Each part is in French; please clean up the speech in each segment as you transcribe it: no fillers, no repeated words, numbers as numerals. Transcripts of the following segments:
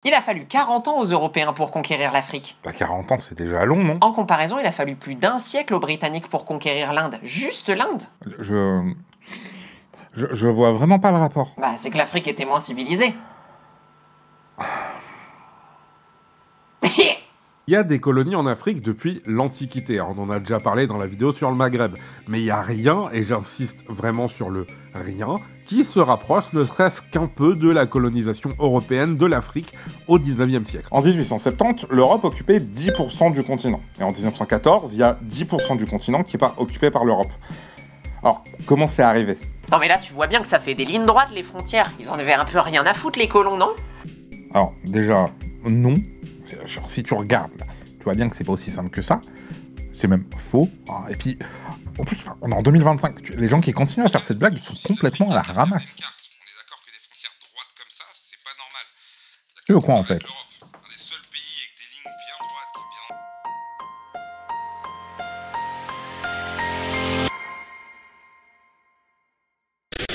Il a fallu 40 ans aux Européens pour conquérir l'Afrique. Bah 40 ans, c'est déjà long, non? En comparaison, il a fallu plus d'un siècle aux Britanniques pour conquérir l'Inde. Juste l'Inde. Je vois vraiment pas le rapport. Bah, c'est que l'Afrique était moins civilisée. Il y a des colonies en Afrique depuis l'Antiquité, on en a déjà parlé dans la vidéo sur le Maghreb, mais il n'y a rien, et j'insiste vraiment sur le rien, qui se rapproche ne serait-ce qu'un peu de la colonisation européenne de l'Afrique au 19e siècle. En 1870, l'Europe occupait 10% du continent. Et en 1914, il y a 10% du continent qui n'est pas occupé par l'Europe. Alors, comment c'est arrivé? Non mais là, tu vois bien que ça fait des lignes droites, les frontières. Ils en avaient un peu rien à foutre, les colons, non? Alors, déjà, non. Genre, si tu regardes, là, tu vois bien que c'est pas aussi simple que ça. C'est même faux. Et puis, en plus, on est en 2025. Les gens qui continuent à faire cette blague, ils sont complètement à la ramasse. On est d'accord que des frontières droites comme ça, c'est pas normal. Tu veux quoi, en fait? L'Europe, un des seuls pays avec des lignes bien droites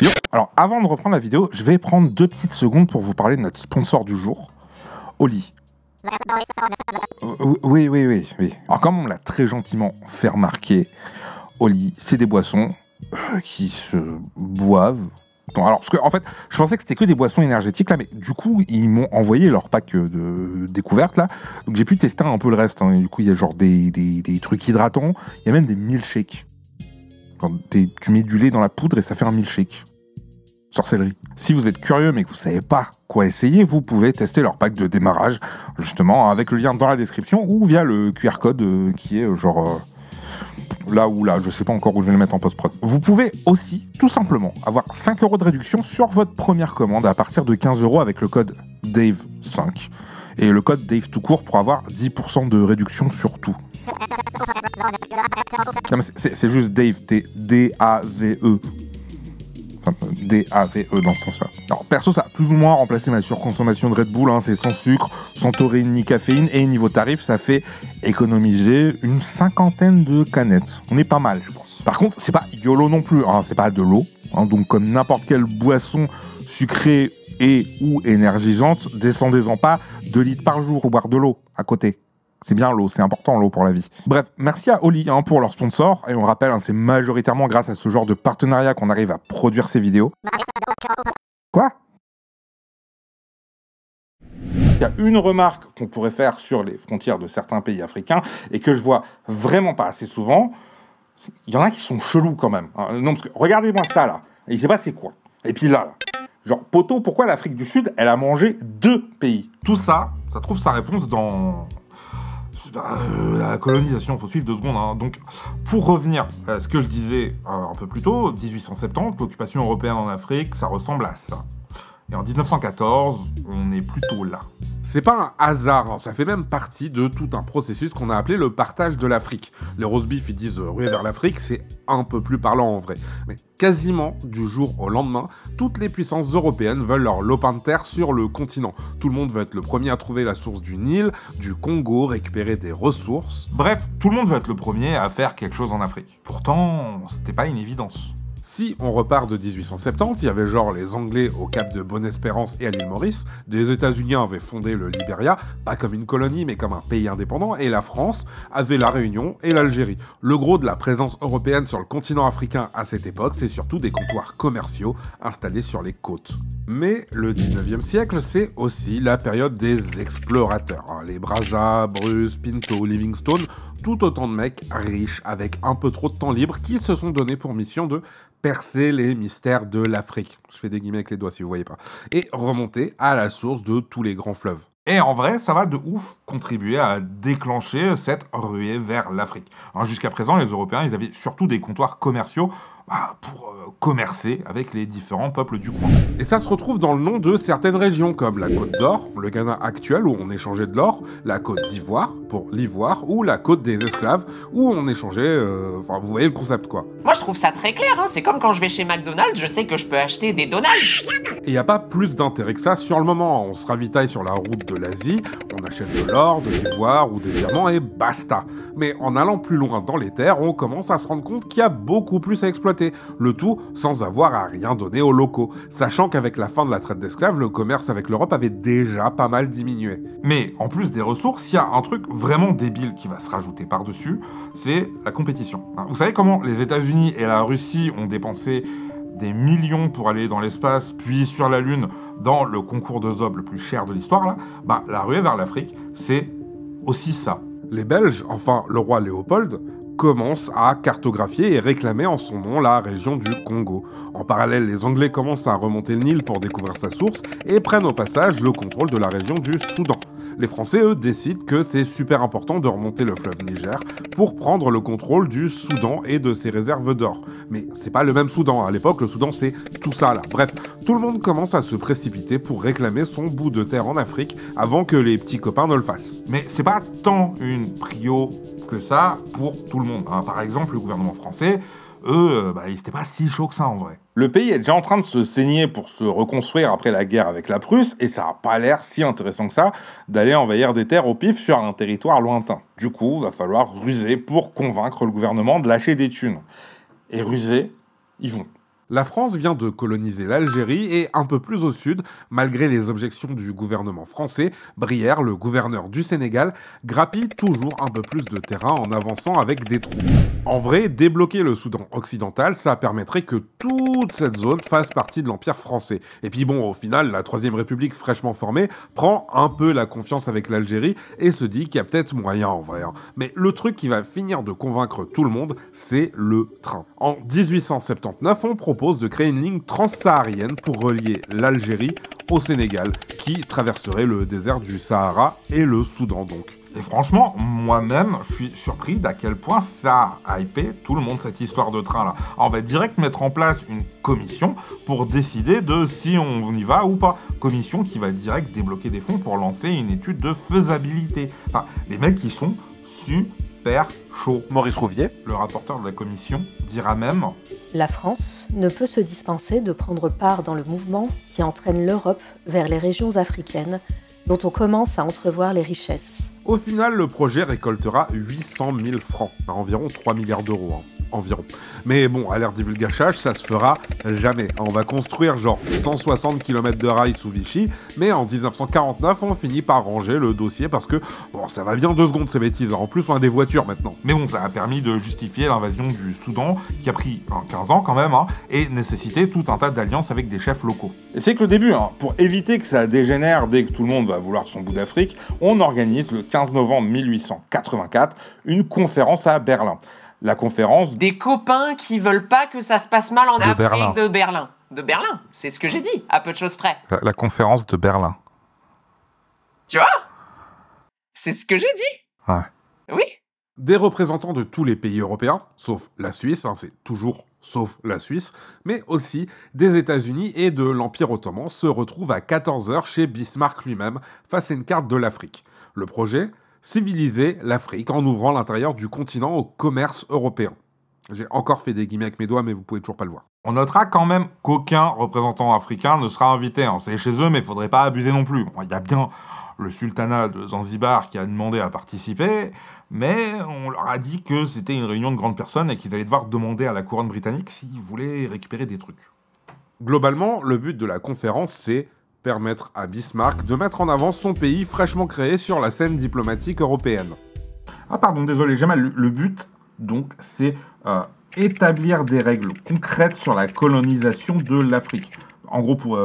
qui Yo. Alors, avant de reprendre la vidéo, je vais prendre 2 petites secondes pour vous parler de notre sponsor du jour, Oli. Oui. Alors, comme on l'a très gentiment fait remarquer, Oli, c'est des boissons qui se boivent. Non, alors, parce que, en fait, je pensais que c'était que des boissons énergétiques, là, mais du coup, ils m'ont envoyé leur pack de découverte, là. Donc, j'ai pu tester un peu le reste. Hein, et du coup, il y a genre des trucs hydratants. Il y a même des milkshakes. Tu mets du lait dans la poudre et ça fait un milkshake. Sorcellerie. Si vous êtes curieux mais que vous savez pas quoi essayer, vous pouvez tester leur pack de démarrage, justement, avec le lien dans la description ou via le QR code qui est genre là ou là, je sais pas encore où je vais le mettre en post-prod. Vous pouvez aussi, tout simplement, avoir 5 € de réduction sur votre première commande à partir de 15 € avec le code DAVE5 et le code DAVE tout court pour avoir 10% de réduction sur tout. Non mais c'est juste Dave, D-A-V-E. D-A-V-E dans ce sens-là. Alors perso, ça a plus ou moins remplacé ma surconsommation de Red Bull, hein, c'est sans sucre, sans taurine ni caféine, et niveau tarif, ça fait économiser une 50aine de canettes. On est pas mal, je pense. Par contre, c'est pas YOLO non plus, hein, c'est pas de l'eau, hein, donc comme n'importe quelle boisson sucrée et ou énergisante, descendez-en pas 2 litres par jour pour boire de l'eau à côté. C'est bien l'eau, c'est important l'eau pour la vie. Bref, merci à Oli hein, pour leur sponsor. Et on rappelle, hein, c'est majoritairement grâce à ce genre de partenariat qu'on arrive à produire ces vidéos. Quoi? Il y a une remarque qu'on pourrait faire sur les frontières de certains pays africains et que je vois vraiment pas assez souvent. Il y en a qui sont chelous quand même. Hein. Non, parce que regardez-moi ça là. Et il sait pas c'est quoi. Et puis là. Genre, poto, pourquoi l'Afrique du Sud, elle a mangé 2 pays? Tout ça, ça trouve sa réponse dans... la colonisation, il faut suivre 2 secondes. Hein. Donc, pour revenir à ce que je disais un peu plus tôt, 1870, l'occupation européenne en Afrique, ça ressemble à ça. Et en 1914, on est plutôt là. C'est pas un hasard, hein. Ça fait même partie de tout un processus qu'on a appelé le partage de l'Afrique. Les roast-beef, ils disent ruée vers l'Afrique, c'est un peu plus parlant en vrai. Mais quasiment du jour au lendemain, toutes les puissances européennes veulent leur lopin de terre sur le continent. Tout le monde veut être le premier à trouver la source du Nil, du Congo, récupérer des ressources. Bref, tout le monde veut être le premier à faire quelque chose en Afrique. Pourtant, c'était pas une évidence. Si on repart de 1870, il y avait genre les Anglais au Cap de Bonne-Espérance et à l'île Maurice, des États-Unis avaient fondé le Libéria, pas comme une colonie mais comme un pays indépendant, et la France avait la Réunion et l'Algérie. Le gros de la présence européenne sur le continent africain à cette époque, c'est surtout des comptoirs commerciaux installés sur les côtes. Mais le 19e siècle, c'est aussi la période des explorateurs. Les Brazza, Bruce, Pinto, Livingstone, tout autant de mecs riches avec un peu trop de temps libre qui se sont donnés pour mission de percer les mystères de l'Afrique. Je fais des guillemets avec les doigts si vous voyez pas. Et remonter à la source de tous les grands fleuves. Et en vrai, ça va de ouf contribuer à déclencher cette ruée vers l'Afrique. Jusqu'à présent, les Européens, ils avaient surtout des comptoirs commerciaux pour commercer avec les différents peuples du coin. Et ça se retrouve dans le nom de certaines régions, comme la Côte d'Or, le Ghana actuel où on échangeait de l'or, la Côte d'Ivoire, pour l'ivoire, ou la Côte des Esclaves, où on échangeait... Enfin, vous voyez le concept, quoi. Moi, je trouve ça très clair, hein. C'est comme quand je vais chez McDonald's, je sais que je peux acheter des Donalds. Et y a pas plus d'intérêt que ça sur le moment. On se ravitaille sur la route de l'Asie, on achète de l'or, de l'ivoire ou des diamants et basta. Mais en allant plus loin dans les terres, on commence à se rendre compte qu'il y a beaucoup plus à exploiter exploiter, le tout sans avoir à rien donner aux locaux, sachant qu'avec la fin de la traite d'esclaves, le commerce avec l'Europe avait déjà pas mal diminué. Mais en plus des ressources, il y a un truc vraiment débile qui va se rajouter par-dessus, c'est la compétition. Vous savez comment les États-Unis et la Russie ont dépensé des millions pour aller dans l'espace, puis sur la Lune, dans le concours de Zob le plus cher de l'histoire, là, la ruée vers l'Afrique, c'est aussi ça. Les Belges, enfin le roi Léopold, commencent à cartographier et réclamer en son nom la région du Congo. En parallèle, les Anglais commencent à remonter le Nil pour découvrir sa source et prennent au passage le contrôle de la région du Soudan. Les Français, eux, décident que c'est super important de remonter le fleuve Niger pour prendre le contrôle du Soudan et de ses réserves d'or. Mais c'est pas le même Soudan, à l'époque le Soudan c'est tout ça là. Bref, tout le monde commence à se précipiter pour réclamer son bout de terre en Afrique avant que les petits copains ne le fassent. Mais c'est pas tant une prio que ça pour tout le monde. Par exemple, le gouvernement français, eux, ils n'étaient pas si chauds que ça en vrai. Le pays est déjà en train de se saigner pour se reconstruire après la guerre avec la Prusse, et ça n'a pas l'air si intéressant que ça d'aller envahir des terres au pif sur un territoire lointain. Du coup, va falloir ruser pour convaincre le gouvernement de lâcher des thunes. Et ruser, ils vont. La France vient de coloniser l'Algérie et un peu plus au sud, malgré les objections du gouvernement français, Brière, le gouverneur du Sénégal, grappille toujours un peu plus de terrain en avançant avec des troupes. En vrai, débloquer le Soudan occidental, ça permettrait que toute cette zone fasse partie de l'Empire français. Et puis bon, au final, la Troisième République fraîchement formée prend un peu la confiance avec l'Algérie et se dit qu'il y a peut-être moyen en vrai. Mais le truc qui va finir de convaincre tout le monde, c'est le train. En 1879, on propose de créer une ligne transsaharienne pour relier l'Algérie au Sénégal, qui traverserait le désert du Sahara et le Soudan donc. Et franchement, moi-même, je suis surpris d'à quel point ça a hypé tout le monde, cette histoire de train-là. On va direct mettre en place une commission pour décider de si on y va ou pas. Commission qui va direct débloquer des fonds pour lancer une étude de faisabilité. Les mecs, ils sont super chauds. Maurice Rouvier, le rapporteur de la commission, dira même « La France ne peut se dispenser de prendre part dans le mouvement qui entraîne l'Europe vers les régions africaines dont on commence à entrevoir les richesses. » Au final, le projet récoltera 800 000 francs, à environ 3 milliards d'euros. Environ. Mais bon, à l'ère du vulgachage, ça se fera jamais. On va construire genre 160 km de rails sous Vichy, mais en 1949, on finit par ranger le dossier parce que, bon, ça va bien 2 secondes ces bêtises. En plus, on a des voitures maintenant. Mais bon, ça a permis de justifier l'invasion du Soudan, qui a pris 15 ans quand même, et nécessité tout un tas d'alliances avec des chefs locaux. Et c'est que le début, pour éviter que ça dégénère dès que tout le monde va vouloir son bout d'Afrique, on organise le 15 novembre 1884 une conférence à Berlin. La conférence des copains qui veulent pas que ça se passe mal en Afrique Berlin. de Berlin. De Berlin, c'est ce que j'ai dit, à peu de choses près. La conférence de Berlin. Tu vois? C'est ce que j'ai dit. Ouais. Oui. Des représentants de tous les pays européens, sauf la Suisse, c'est toujours sauf la Suisse, mais aussi des États-Unis et de l'Empire ottoman se retrouvent à 14h chez Bismarck lui-même face à une carte de l'Afrique. Le projet, civiliser l'Afrique en ouvrant l'intérieur du continent au commerce européen. J'ai encore fait des guillemets avec mes doigts, mais vous pouvez toujours pas le voir. On notera quand même qu'aucun représentant africain ne sera invité. C'est chez eux, mais il faudrait pas abuser non plus. Il y a bien le sultanat de Zanzibar qui a demandé à participer, mais on leur a dit que c'était une réunion de grandes personnes et qu'ils allaient devoir demander à la couronne britannique s'ils voulaient récupérer des trucs. Globalement, le but de la conférence, c'est permettre à Bismarck de mettre en avant son pays fraîchement créé sur la scène diplomatique européenne. Ah pardon, désolé, j'ai mal. Le but, donc, c'est établir des règles concrètes sur la colonisation de l'Afrique. En gros, pour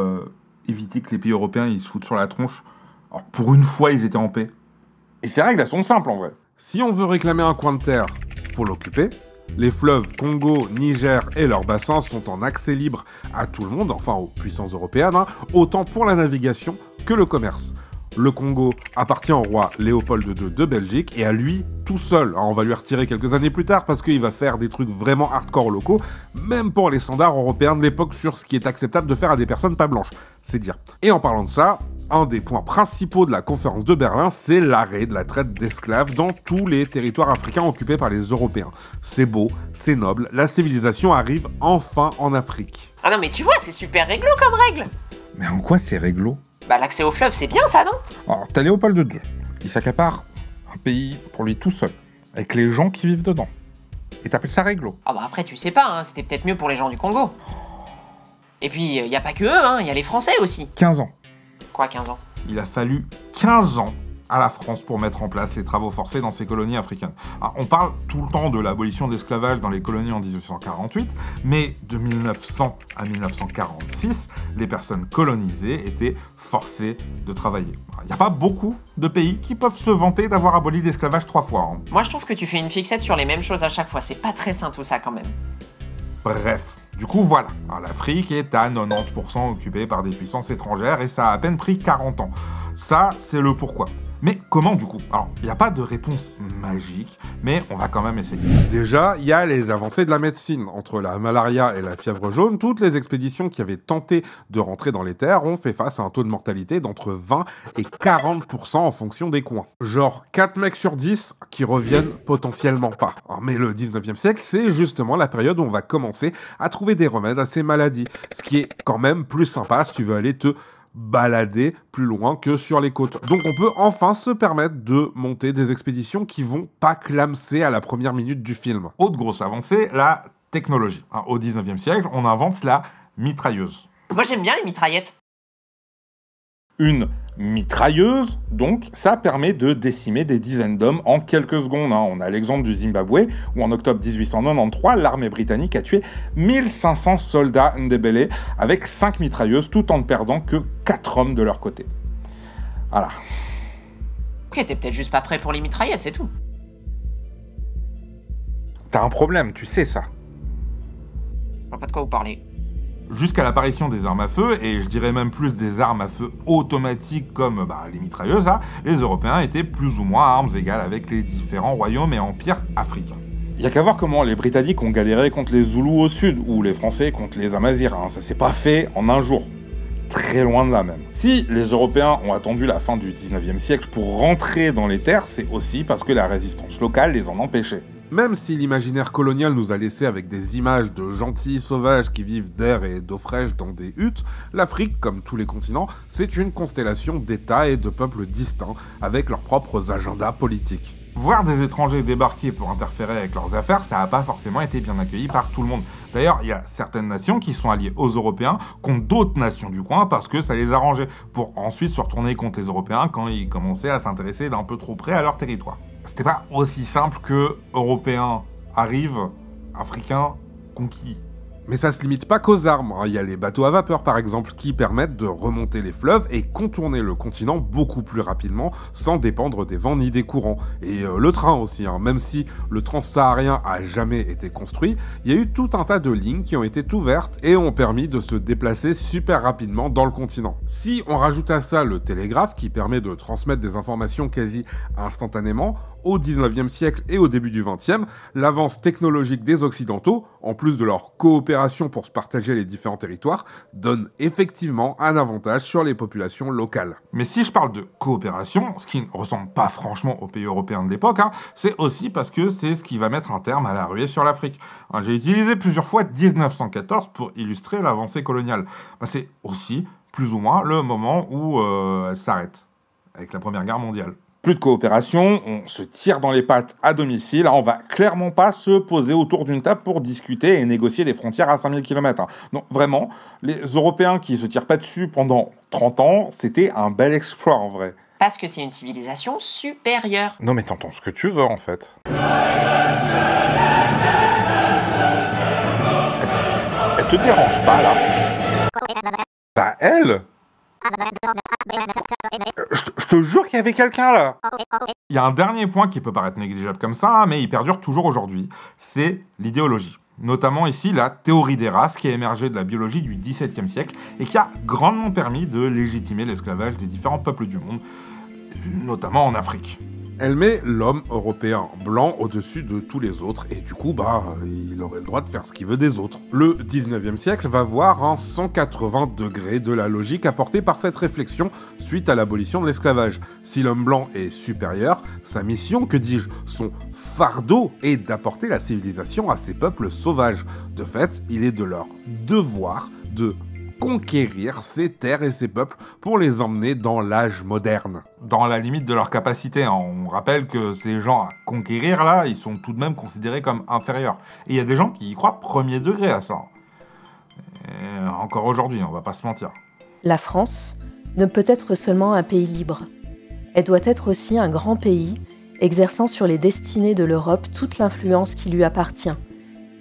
éviter que les pays européens ils se foutent sur la tronche. Alors, pour une fois, ils étaient en paix. Et ces règles, elles sont simples, en vrai. Si on veut réclamer un coin de terre, faut l'occuper. Les fleuves Congo, Niger et leurs bassins sont en accès libre à tout le monde, enfin aux puissances européennes, autant pour la navigation que le commerce. Le Congo appartient au roi Léopold II de Belgique et à lui tout seul. On va lui retirer quelques années plus tard parce qu'il va faire des trucs vraiment hardcore locaux, même pour les standards européens de l'époque sur ce qui est acceptable de faire à des personnes pas blanches. C'est dire. Et en parlant de ça, un des points principaux de la conférence de Berlin, c'est l'arrêt de la traite d'esclaves dans tous les territoires africains occupés par les Européens. C'est beau, c'est noble, la civilisation arrive enfin en Afrique. Ah non mais tu vois, c'est super réglo comme règle. Mais en quoi c'est réglo? L'accès au fleuve, c'est bien ça, non? Alors, t'as Léopold II. Il s'accapare un pays pour lui tout seul, avec les gens qui vivent dedans. Et t'appelles ça réglo? Ah bah après, tu sais pas, hein, c'était peut-être mieux pour les gens du Congo. Et puis, y a pas que eux, hein, y a les Français aussi. 15 ans. Quoi, 15 ans? Il a fallu 15 ans à la France pour mettre en place les travaux forcés dans ces colonies africaines. Alors, on parle tout le temps de l'abolition de l'esclavage dans les colonies en 1848, mais de 1900 à 1946, les personnes colonisées étaient forcées de travailler. Il n'y a pas beaucoup de pays qui peuvent se vanter d'avoir aboli l'esclavage 3 fois. Hein. Moi, je trouve que tu fais une fixette sur les mêmes choses à chaque fois. C'est pas très sain tout ça quand même. Bref, du coup voilà, alors, l'Afrique est à 90% occupée par des puissances étrangères et ça a à peine pris 40 ans. Ça, c'est le pourquoi. Mais comment du coup? Alors, il n'y a pas de réponse magique, mais on va quand même essayer. Déjà, il y a les avancées de la médecine. Entre la malaria et la fièvre jaune, toutes les expéditions qui avaient tenté de rentrer dans les terres ont fait face à un taux de mortalité d'entre 20 et 40% en fonction des coins. Genre 4 mecs sur 10 qui reviennent potentiellement pas. Alors, mais le 19e siècle, c'est justement la période où on va commencer à trouver des remèdes à ces maladies. Ce qui est quand même plus sympa si tu veux aller te balader plus loin que sur les côtes. Donc on peut enfin se permettre de monter des expéditions qui vont pas clamser à la première minute du film. Autre grosse avancée, la technologie. Au 19e siècle, on invente la mitrailleuse. Moi, j'aime bien les mitraillettes. Une mitrailleuse, donc, ça permet de décimer des dizaines d'hommes en quelques secondes. On a l'exemple du Zimbabwe, où en octobre 1893, l'armée britannique a tué 1500 soldats ndébélés avec 5 mitrailleuses, tout en ne perdant que 4 hommes de leur côté. Voilà. Ok, t'es peut-être juste pas prêt pour les mitraillettes, c'est tout. T'as un problème, tu sais ça. Je vois pas de quoi vous parlez. Jusqu'à l'apparition des armes à feu, et je dirais même plus des armes à feu automatiques comme les mitrailleuses, les Européens étaient plus ou moins à armes égales avec les différents royaumes et empires africains. Il y a qu'à voir comment les Britanniques ont galéré contre les Zoulous au sud, ou les Français contre les Amazirs. Ça s'est pas fait en un jour. Très loin de là même. Si les Européens ont attendu la fin du 19e siècle pour rentrer dans les terres, c'est aussi parce que la résistance locale les en empêchait. Même si l'imaginaire colonial nous a laissé avec des images de gentils sauvages qui vivent d'air et d'eau fraîche dans des huttes, l'Afrique, comme tous les continents, c'est une constellation d'États et de peuples distincts, avec leurs propres agendas politiques. Voir des étrangers débarquer pour interférer avec leurs affaires, ça n'a pas forcément été bien accueilli par tout le monde. D'ailleurs, il y a certaines nations qui sont alliées aux Européens contre d'autres nations du coin parce que ça les arrangeait, pour ensuite se retourner contre les Européens quand ils commençaient à s'intéresser d'un peu trop près à leur territoire. C'était pas aussi simple que Européens arrivent, Africains conquis. Mais ça se limite pas qu'aux armes. Il y a les bateaux à vapeur par exemple qui permettent de remonter les fleuves et contourner le continent beaucoup plus rapidement sans dépendre des vents ni des courants. Et le train aussi, même si le transsaharien a jamais été construit, il y a eu tout un tas de lignes qui ont été ouvertes et ont permis de se déplacer super rapidement dans le continent. Si on rajoute à ça le télégraphe qui permet de transmettre des informations quasi instantanément, au 19e siècle et au début du 20e, l'avance technologique des Occidentaux, en plus de leur coopération pour se partager les différents territoires, donne effectivement un avantage sur les populations locales. Mais si je parle de coopération, ce qui ne ressemble pas franchement aux pays européens de l'époque, c'est aussi parce que c'est ce qui va mettre un terme à la ruée sur l'Afrique. J'ai utilisé plusieurs fois 1914 pour illustrer l'avancée coloniale. C'est aussi plus ou moins le moment où elle s'arrête, avec la Première Guerre mondiale. Plus de coopération, on se tire dans les pattes à domicile. On va clairement pas se poser autour d'une table pour discuter et négocier des frontières à 5000 km. Non, vraiment, les Européens qui se tirent pas dessus pendant 30 ans, c'était un bel exploit en vrai. Parce que c'est une civilisation supérieure. Non mais t'entends ce que tu veux en fait. Elle te dérange pas là? Bah elle? Je te jure qu'il y avait quelqu'un là. Il y a un dernier point qui peut paraître négligeable comme ça, mais il perdure toujours aujourd'hui, c'est l'idéologie. Notamment ici la théorie des races qui a émergé de la biologie du XVIIe siècle et qui a grandement permis de légitimer l'esclavage des différents peuples du monde, notamment en Afrique. Elle met l'homme européen blanc au-dessus de tous les autres, et du coup, il aurait le droit de faire ce qu'il veut des autres. Le 19e siècle va voir un 180 degrés de la logique apportée par cette réflexion suite à l'abolition de l'esclavage. Si l'homme blanc est supérieur, sa mission, que dis-je, son fardeau est d'apporter la civilisation à ces peuples sauvages. De fait, il est de leur devoir de conquérir ces terres et ces peuples pour les emmener dans l'âge moderne. Dans la limite de leur capacité, hein. On rappelle que ces gens à conquérir, là, ils sont tout de même considérés comme inférieurs. Et il y a des gens qui y croient premier degré à ça. Et encore aujourd'hui, on va pas se mentir. La France ne peut être seulement un pays libre. Elle doit être aussi un grand pays, exerçant sur les destinées de l'Europe toute l'influence qui lui appartient,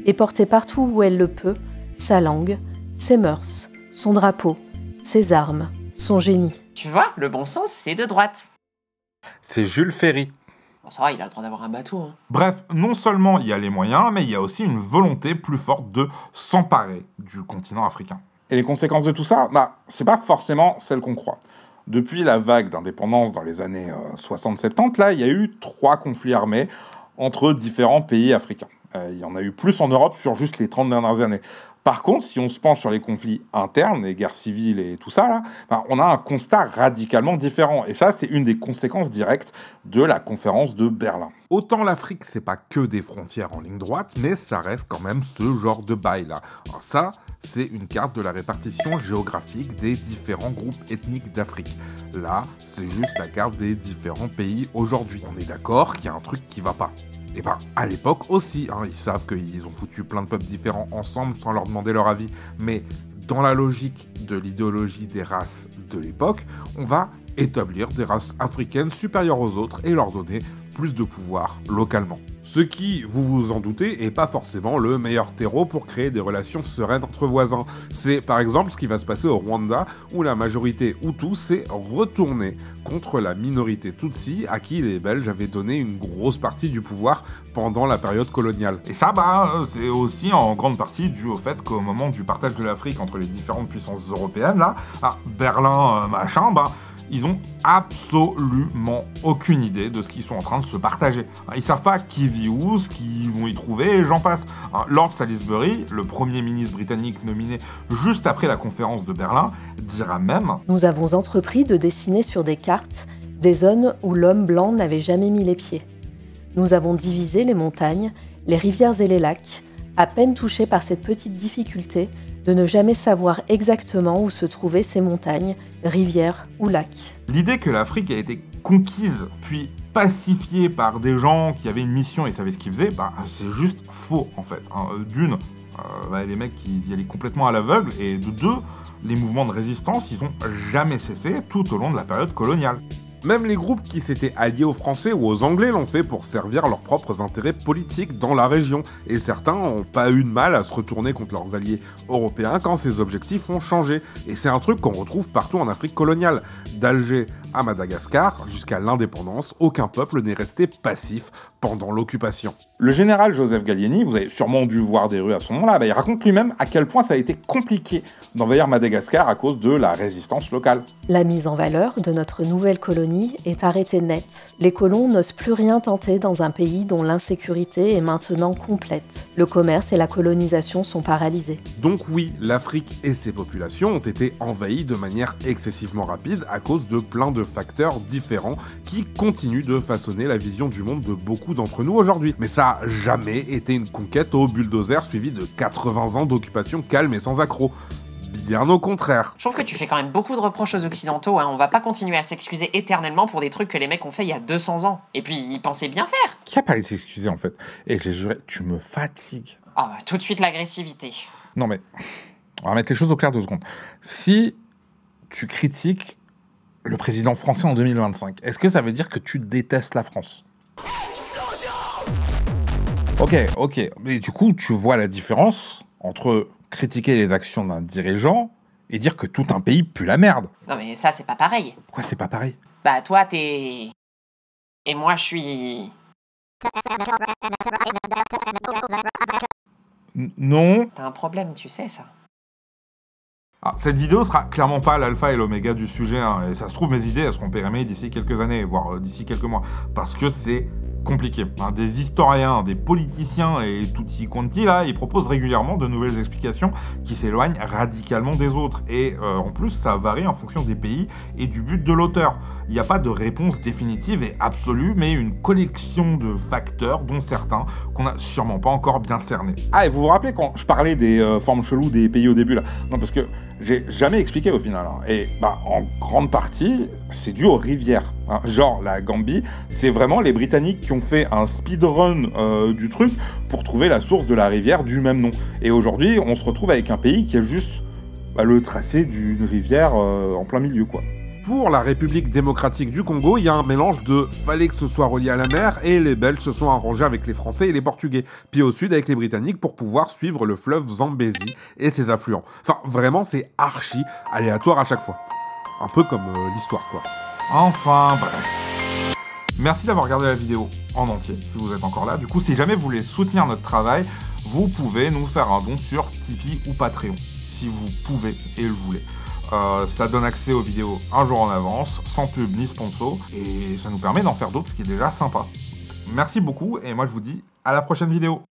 et porter partout où elle le peut sa langue, ses mœurs, son drapeau, ses armes, son génie. Tu vois, le bon sens, c'est de droite. C'est Jules Ferry. Bon, ça va, il a le droit d'avoir un bateau. Hein. Bref, non seulement il y a les moyens, mais il y a aussi une volonté plus forte de s'emparer du continent africain. Et les conséquences de tout ça, c'est pas forcément celles qu'on croit. Depuis la vague d'indépendance dans les années 60-70, là, il y a eu 3 conflits armés entre différents pays africains. Il y en a eu plus en Europe sur juste les 30 dernières années. Par contre, si on se penche sur les conflits internes, les guerres civiles et tout ça, là, on a un constat radicalement différent. Et ça, c'est une des conséquences directes de la conférence de Berlin. Autant l'Afrique, c'est pas que des frontières en ligne droite, mais ça reste quand même ce genre de bail-là. Alors ça, c'est une carte de la répartition géographique des différents groupes ethniques d'Afrique. Là, c'est juste la carte des différents pays aujourd'hui. On est d'accord qu'il y a un truc qui va pas. Et à l'époque aussi, hein, ils savent qu'ils ont foutu plein de peuples différents ensemble sans leur demander leur avis. Mais dans la logique de l'idéologie des races de l'époque, on va établir des races africaines supérieures aux autres et leur donner plus de pouvoir localement. Ce qui, vous vous en doutez, est pas forcément le meilleur terreau pour créer des relations sereines entre voisins. C'est par exemple ce qui va se passer au Rwanda, où la majorité Hutu s'est retournée contre la minorité Tutsi, à qui les Belges avaient donné une grosse partie du pouvoir pendant la période coloniale. Et ça, c'est aussi en grande partie dû au fait qu'au moment du partage de l'Afrique entre les différentes puissances européennes, là, Berlin, ils ont absolument aucune idée de ce qu'ils sont en train de se partager. Ils savent pas qui vit où, ce qu'ils vont y trouver, et j'en passe. Lord Salisbury, le premier ministre britannique nominé juste après la conférence de Berlin, dira même « Nous avons entrepris de dessiner sur des cartes des zones où l'homme blanc n'avait jamais mis les pieds. Nous avons divisé les montagnes, les rivières et les lacs, à peine touchés par cette petite difficulté de ne jamais savoir exactement où se trouvaient ces montagnes, rivières ou lacs. » L'idée que l'Afrique a été conquise, puis pacifiée par des gens qui avaient une mission et savaient ce qu'ils faisaient, c'est juste faux en fait. D'une, les mecs qui y allaient complètement à l'aveugle, et de deux, les mouvements de résistance, ils ont jamais cessé tout au long de la période coloniale. Même les groupes qui s'étaient alliés aux Français ou aux Anglais l'ont fait pour servir leurs propres intérêts politiques dans la région, et certains n'ont pas eu de mal à se retourner contre leurs alliés européens quand ces objectifs ont changé. Et c'est un truc qu'on retrouve partout en Afrique coloniale. D'Alger à Madagascar, jusqu'à l'indépendance, aucun peuple n'est resté passif pendant l'occupation. Le général Joseph Gallieni, vous avez sûrement dû voir des rues à son nom-là, il raconte lui-même à quel point ça a été compliqué d'envahir Madagascar à cause de la résistance locale. La mise en valeur de notre nouvelle colonie est arrêtée net. Les colons n'osent plus rien tenter dans un pays dont l'insécurité est maintenant complète. Le commerce et la colonisation sont paralysés. Donc oui, l'Afrique et ses populations ont été envahies de manière excessivement rapide à cause de plein de facteurs différents qui continuent de façonner la vision du monde de beaucoup d'entre nous aujourd'hui. Mais ça a jamais été une conquête au bulldozer suivie de 80 ans d'occupation calme et sans accroc. Bien au contraire. Je trouve que tu fais quand même beaucoup de reproches aux Occidentaux, hein. On va pas continuer à s'excuser éternellement pour des trucs que les mecs ont fait il y a 200 ans. Et puis, ils pensaient bien faire. Qui a parlé de s'excuser en fait? Et j'ai juré, tu me fatigues. Tout de suite l'agressivité. Non mais, on va mettre les choses au clair 2 secondes. Si tu critiques le président français en 2025, est-ce que ça veut dire que tu détestes la France? Ok, mais du coup, tu vois la différence entre critiquer les actions d'un dirigeant et dire que tout un pays pue la merde. Non mais ça, c'est pas pareil. Pourquoi c'est pas pareil? Toi, t'es... Et moi, je suis... Non. T'as un problème, tu sais ça. Cette vidéo sera clairement pas l'alpha et l'oméga du sujet, et ça se trouve, mes idées elles seront périmées d'ici quelques années, voire d'ici quelques mois, parce que c'est compliqué. Hein. Des historiens, des politiciens et tutti quanti, là, ils proposent régulièrement de nouvelles explications qui s'éloignent radicalement des autres. Et en plus, ça varie en fonction des pays et du but de l'auteur. Il n'y a pas de réponse définitive et absolue, mais une collection de facteurs, dont certains qu'on n'a sûrement pas encore bien cernés. Ah, et vous vous rappelez quand je parlais des formes cheloues des pays au début, là? Non, parce que j'ai jamais expliqué au final. Hein. Et en grande partie, c'est dû aux rivières. Hein. Genre, la Gambie, c'est vraiment les Britanniques qui ont fait un speedrun du truc pour trouver la source de la rivière du même nom. Et aujourd'hui, on se retrouve avec un pays qui a juste le tracé d'une rivière en plein milieu, quoi. Pour la République démocratique du Congo, il y a un mélange de fallait que ce soit relié à la mer et les Belges se sont arrangés avec les Français et les Portugais, puis au sud avec les Britanniques pour pouvoir suivre le fleuve Zambézie et ses affluents. Enfin, vraiment, c'est archi aléatoire à chaque fois. Un peu comme l'histoire, quoi. Enfin, bref. Merci d'avoir regardé la vidéo en entier, si vous êtes encore là. Du coup, si jamais vous voulez soutenir notre travail, vous pouvez nous faire un don sur Tipeee ou Patreon, si vous pouvez et le voulez. Ça donne accès aux vidéos un jour en avance, sans pub ni sponsor, et ça nous permet d'en faire d'autres, ce qui est déjà sympa. Merci beaucoup, et moi je vous dis à la prochaine vidéo.